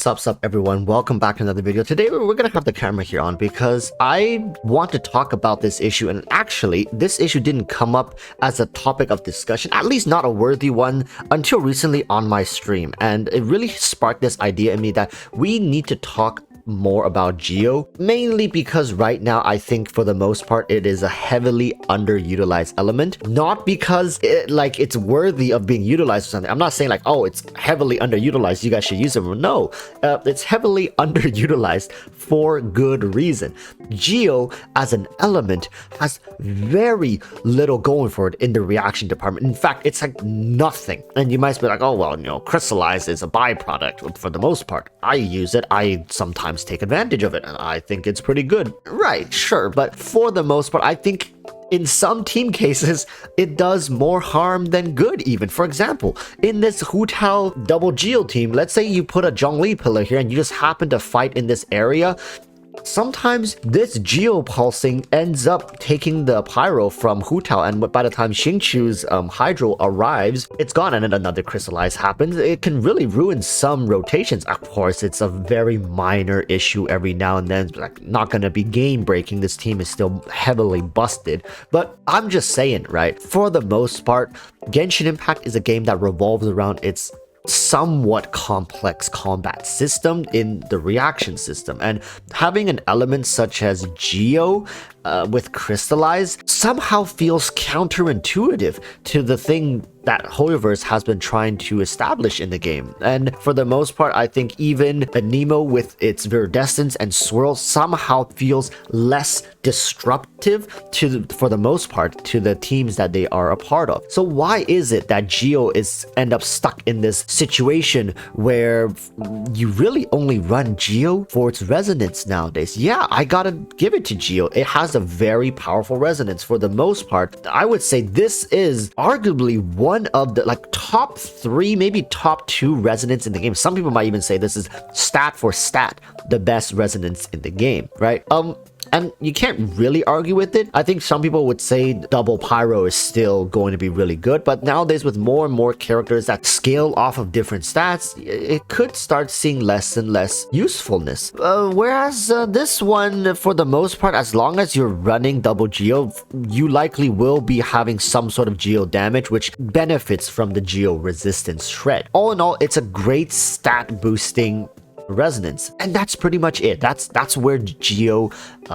Sup everyone, welcome back to another video. Today we're gonna have the camera here on because I want to talk about this issue, and actually this issue didn't come up as a topic of discussion, at least not a worthy one, until recently on my stream, and it really sparked this idea in me that we need to talk more about Geo, mainly because right now I think for the most part it is a heavily underutilized element, not because it's worthy of being utilized or something. I'm not saying like, oh, it's heavily underutilized, you guys should use it. No, it's heavily underutilized for good reason. Geo as an element has very little going for it in the reaction department. In fact, it's like nothing. And you might be like, oh well, crystallize is a byproduct for the most part. I use it, I sometimes take advantage of it, and I think it's pretty good. Right, sure, but for the most part, I think in some team cases, it does more harm than good even. For example, in this Hu Tao double Geo team, let's say you put a Zhongli pillar here and you just happen to fight in this area. Sometimes this Geo pulsing ends up taking the pyro from Hu Tao, and by the time Xingqiu's hydro arrives, it's gone, and then another crystallize happens. It can really ruin some rotations. Of course, it's a very minor issue every now and then, like not gonna be game breaking. This team is still heavily busted, but I'm just saying, right? For the most part, Genshin Impact is a game that revolves around its somewhat complex combat system in the reaction system, and having an element such as Geo with crystallize somehow feels counterintuitive to the thing that Hoyoverse has been trying to establish in the game. And for the most part, I think even Nemo with its viridescence and swirl somehow feels less disruptive for the most part to the teams that they are a part of. So why is it that Geo is end up stuck in this situation where you really only run Geo for its resonance nowadays? Yeah, I gotta give it to Geo. It has a very powerful resonance. For the most part, I would say this is arguably one of the top 3, maybe top 2 resonance in the game. Some people might even say this is stat for stat the best resonance in the game, right? And you can't really argue with it. I think some people would say double pyro is still going to be really good, but nowadays with more and more characters that scale off of different stats, it could start seeing less and less usefulness. Whereas this one, for the most part, as long as you're running double Geo, you likely will be having some sort of Geo damage, which benefits from the Geo resistance shred. All in all, it's a great stat boosting resonance, and that's pretty much it. That's where Geo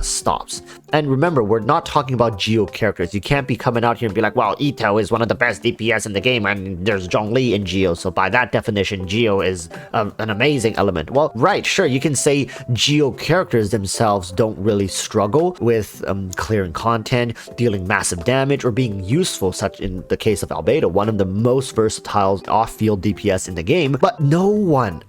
stops. And remember, we're not talking about Geo characters. You can't be coming out here and be like, well, Ito is one of the best DPS in the game, and there's Zhongli in Geo, so by that definition, Geo is an amazing element. Well, right, sure, you can say Geo characters themselves don't really struggle with clearing content, dealing massive damage, or being useful, such in the case of Albedo, one of the most versatile off-field DPS in the game. But no one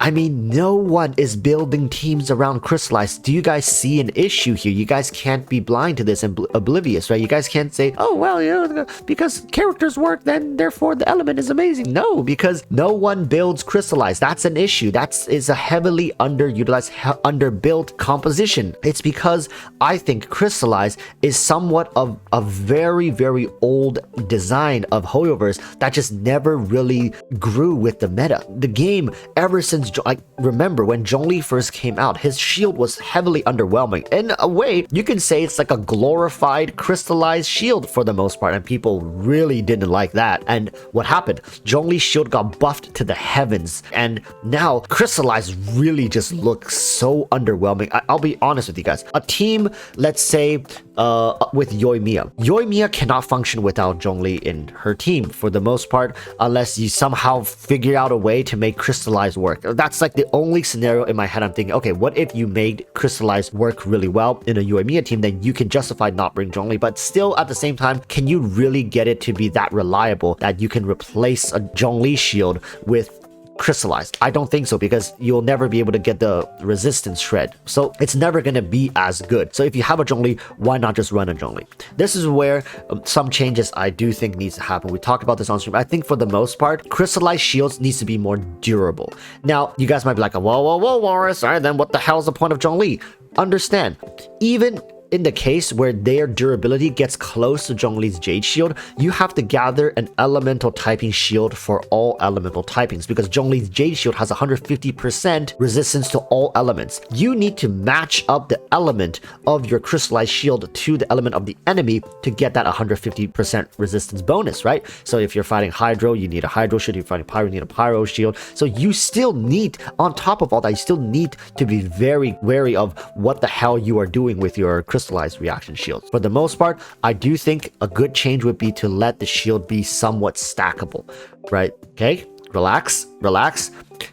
is building teams around crystallize. Do you guys see an issue here? You guys can't be blind to this and oblivious, right? You guys can't say, oh well, because characters work, then therefore the element is amazing. No, because no one builds crystallize. That's an issue. That is a heavily underutilized, underbuilt composition. It's because I think crystallize is somewhat of a very, very old design of Hoyoverse that just never really grew with the meta. The game, ever since, remember when Zhongli first came out, his shield was heavily underwhelming. In a way, you can say it's like a glorified crystallized shield for the most part, and people really didn't like that. And what happened? Zhongli's shield got buffed to the heavens, and now crystallize really just looks so underwhelming. I'll be honest with you guys. A team, let's say, with Yoimiya. Yoimiya cannot function without Zhongli in her team for the most part, unless you somehow figure out a way to make crystallize work. That's like the only scenario in my head I'm thinking, okay, what if you made crystallize work really well in a Yoimiya team? Then you can justify not bringing Zhongli, but still at the same time, can you really get it to be that reliable that you can replace a Zhongli shield with crystallized? I don't think so, because you'll never be able to get the resistance shred, so it's never going to be as good. So if you have a Zhongli, why not just run a Zhongli? This is where some changes I do think needs to happen. We talked about this on stream. I think for the most part, crystallized shields needs to be more durable. Now you guys might be like, whoa Walrus, all right, then what the hell is the point of Zhongli? Understand, even in the case where their durability gets close to Zhongli's Jade Shield, you have to gather an elemental typing shield for all elemental typings, because Zhongli's Jade Shield has 150% resistance to all elements. You need to match up the element of your crystallized shield to the element of the enemy to get that 150% resistance bonus, right? So if you're fighting Hydro, you need a Hydro shield. If you're fighting Pyro, you need a Pyro shield. So you still need, on top of all that, you still need to be very wary of what the hell you are doing with your crystallized reaction shields. For the most part, I do think a good change would be to let the shield be somewhat stackable, right? Okay, relax.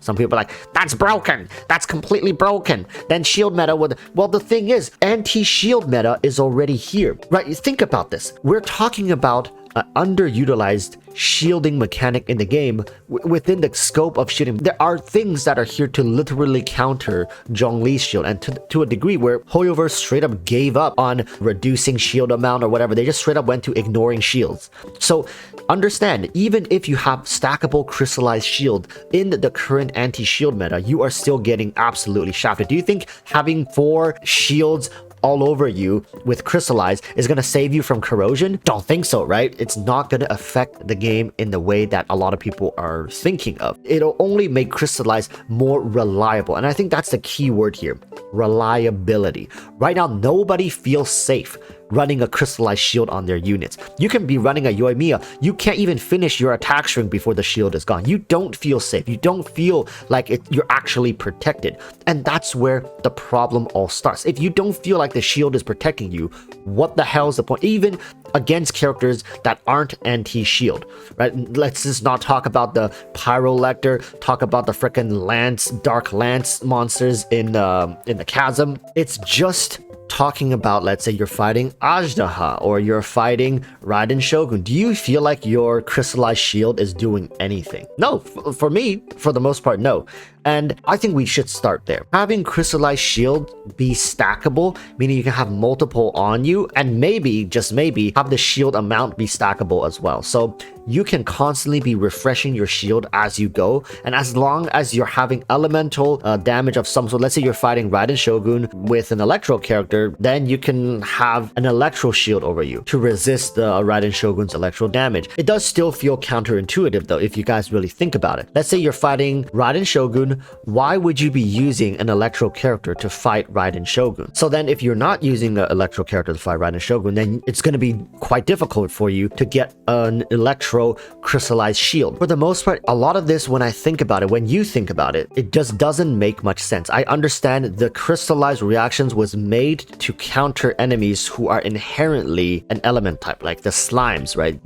Some people are like, that's broken, that's completely broken. Then shield meta would, well, the thing is, anti-shield meta is already here, right? Think about this. We're talking about an underutilized shielding mechanic in the game. Within the scope of shielding, there are things that are here to literally counter Zhongli's shield, and to a degree where Hoyoverse straight up gave up on reducing shield amount or whatever. They just straight up went to ignoring shields. So understand, even if you have stackable crystallized shield in the current anti-shield meta, you are still getting absolutely shafted. Do you think having 4 shields all over you with crystallize is going to save you from corrosion? Don't think so, right? It's not going to affect the game in the way that a lot of people are thinking of. It'll only make crystallize more reliable, and I think that's the key word here: reliability. Right now, nobody feels safe running a crystallized shield on their units. You can be running a Yoimiya, you can't even finish your attack string before the shield is gone. You don't feel safe. You don't feel like you're actually protected. And that's where the problem all starts. If you don't feel like the shield is protecting you, what the hell is the point? Even against characters that aren't anti-shield, right? Let's just not talk about the Pyrolector, talk about the frickin' Lance, Dark Lance monsters in the Chasm. It's just talking about, let's say you're fighting Ajdaha or you're fighting Raiden Shogun. Do you feel like your crystallized shield is doing anything? No, for me, for the most part, no. And I think we should start there. Having crystallized shield be stackable, meaning you can have multiple on you, and maybe, just maybe, have the shield amount be stackable as well. So you can constantly be refreshing your shield as you go, and as long as you're having elemental damage of some sort, let's say you're fighting Raiden Shogun with an Electro character, then you can have an Electro shield over you to resist the Raiden Shogun's Electro damage. It does still feel counterintuitive though, if you guys really think about it. Let's say you're fighting Raiden Shogun, why would you be using an Electro character to fight Raiden Shogun? So then if you're not using an Electro character to fight Raiden Shogun, then it's going to be quite difficult for you to get an Electro crystallized shield. For the most part, a lot of this, when I think about it, when you think about it, it just doesn't make much sense. I understand the crystallized reactions was made to counter enemies who are inherently an element type, like the slimes, right?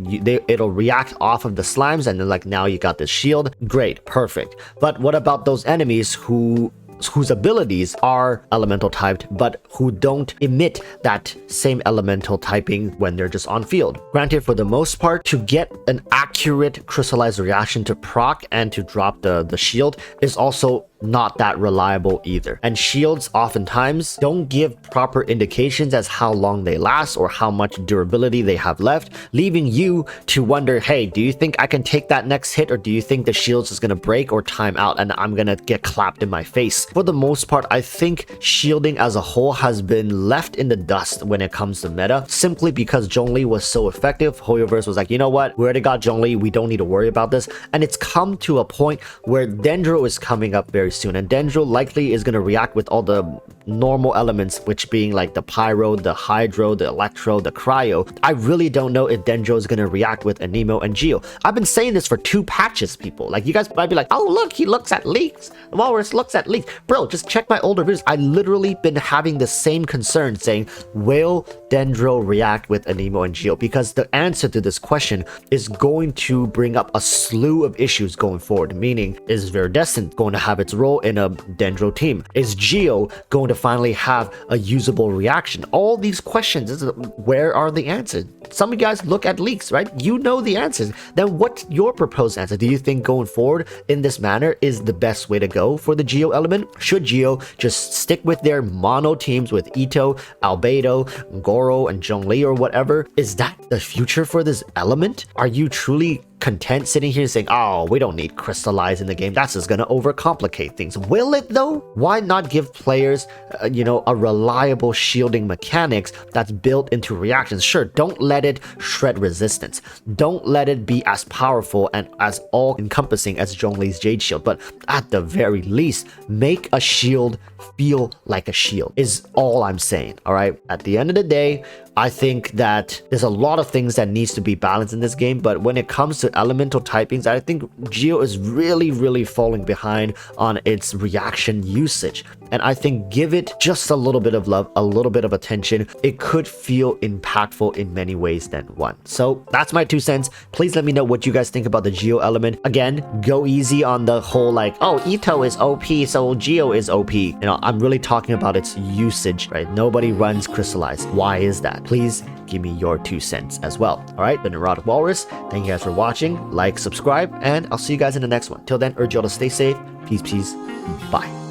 It'll react off of the slimes, and then like now you got this shield. Great, perfect. But what about those enemies whose abilities are elemental typed, but who don't emit that same elemental typing when they're just on field? Granted, for the most part, to get an accurate crystallized reaction to proc and to drop the shield is also not that reliable either. And shields oftentimes don't give proper indications as how long they last or how much durability they have left, leaving you to wonder, hey, do you think I can take that next hit, or do you think the shields is going to break or time out and I'm going to get clapped in my face? For the most part, I think shielding as a whole has been left in the dust when it comes to meta, simply because Zhongli was so effective. Hoyoverse was like, you know what, we already got Zhongli, we don't need to worry about this. And it's come to a point where Dendro is coming up very soon, and Dendro likely is going to react with all the normal elements, which being like the Pyro, the Hydro, the Electro, the Cryo. I really don't know if Dendro is going to react with Anemo and Geo. I've been saying this for 2 patches, people. Like, you guys might be like, oh look, he looks at leaks. The Walrus looks at leaks. Bro, just check my older videos. I literally been having the same concern, saying, will Dendro react with Anemo and Geo? Because the answer to this question is going to bring up a slew of issues going forward. Meaning, is Verdescent going to have its role in a Dendro team? Is Geo going to finally have a usable reaction? All these questions, where are the answers? Some of you guys look at leaks, right? You know the answers. Then what's your proposed answer? Do you think going forward in this manner is the best way to go for the Geo element? Should Geo just stick with their mono teams with Ito, Albedo, Goro, and Zhongli or whatever? Is that the future for this element? Are you truly content sitting here saying, oh, we don't need crystallize in the game, that's just gonna overcomplicate things. Will it though? Why not give players a reliable shielding mechanics that's built into reactions? Sure, don't let it shred resistance, don't let it be as powerful and as all-encompassing as Zhongli's Jade Shield, but at the very least, make a shield feel like a shield is all I'm saying. All right, at the end of the day, I think that there's a lot of things that needs to be balanced in this game, but when it comes to elemental typings, I think Geo is really falling behind on its reaction usage, and I think give it just a little bit of love, a little bit of attention, it could feel impactful in many ways than one. So that's my 2 cents. Please let me know what you guys think about the Geo element. Again, go easy on the whole like, oh, Ito is OP, so Geo is OP. You know, I'm really talking about its usage, right? Nobody runs crystallize. Why is that? Please give me your 2 cents as well. All right, the Neurotic Walrus, thank you guys for watching. Like, subscribe, and I'll see you guys in the next one. Till then, urge you all to stay safe. Peace, bye.